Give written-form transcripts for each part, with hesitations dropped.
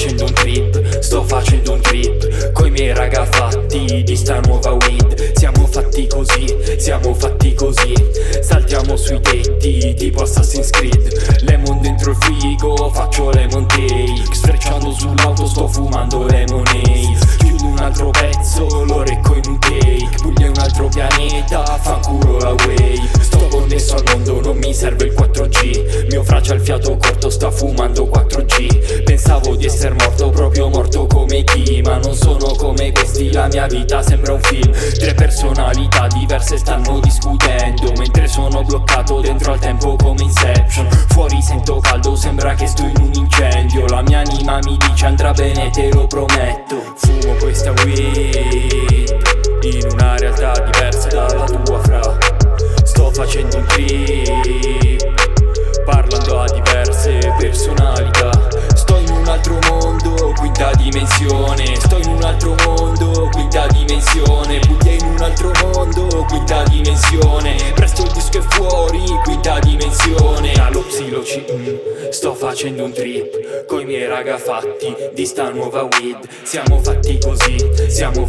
facendo un trip, sto facendo un trip coi miei raga fatti di sta nuova weed. Siamo fatti così, saltiamo sui tetti tipo Assassin's Creed. Lemon dentro il frigo, faccio lemon take, sfrecciando sull'auto sto fumando lemonade. Chiudo un altro pezzo, lo recco in un take, Puglia è un altro pianeta, fanculo la wave. Sto connesso al mondo, non mi serve il 4G. Mio fra c'ha il fiato corto, sta fumando 4G. Pensavo di essere morto, proprio morto come chi, ma non sono come questi, la mia vita sembra un film. Tre personalità diverse stanno discutendo, mentre sono bloccato dentro al tempo come Inception. Fuori sento caldo, sembra che sto in un incendio. La mia anima mi dice andrà bene, te lo prometto. Fumo questa weed in una realtà diversa dalla tua fra. Sto facendo un trip, parlando a diverse personalità. Sto in un altro mondo, quinta dimensione. Sto in un altro mondo, quinta dimensione. Puglia in un altro mondo, quinta dimensione. Presto il disco è fuori, quinta dimensione. Allo psiloci, sto facendo un trip coi miei raga fatti di sta nuova weed. Siamo fatti così, siamo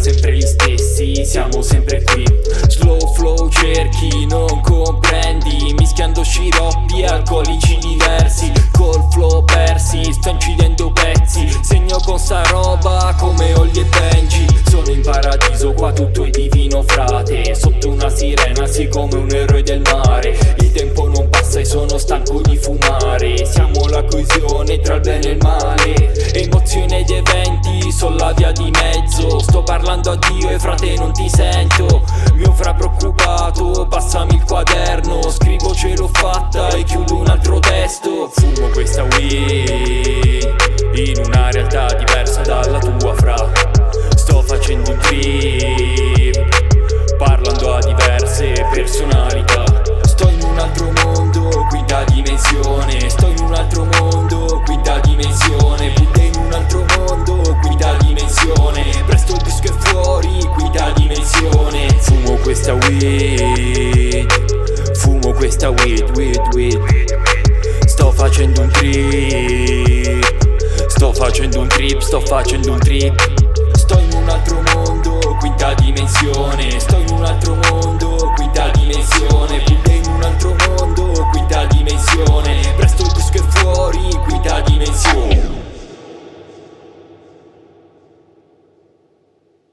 sempre gli stessi, siamo sempre qui. Slow flow cerchi, non comprendi, mischiando sciroppi e alcolici diversi. Col flow persi, sto incidendo pezzi, segno con sta roba come Olly e Benji. Sono in paradiso, qua tutto è divino frate, sotto una sirena sì come un eroe del mare. Il tempo non passa e sono stanco di fumare, siamo la coesione tra il bene e il male. Emozioni ed eventi, sono la via di mezzo. Sto parlando a Dio e frate non ti sento. Mio fra preoccupato, passami il quaderno, scrivo ce l'ho fatta e chiudo un altro testo. Fumo questa weed in una realtà diversa dalla tua fra. Sto facendo un trip, parlando a diverse personalità. Sto in un altro mondo, quinta dimensione. Sto in un altro mondo, quinta dimensione. Puglia in un altro mondo, quinta dimensione. Presto il disco è fuori, quinta dimensione. Fumo questa weed, weed. Sto facendo un trip, sto facendo un trip. Sto in un altro mondo, quinta dimensione. Sto in un altro mondo, quinta dimensione. Puglia in un altro mondo, quinta dimensione. Presto il disco è fuori, quinta dimensione.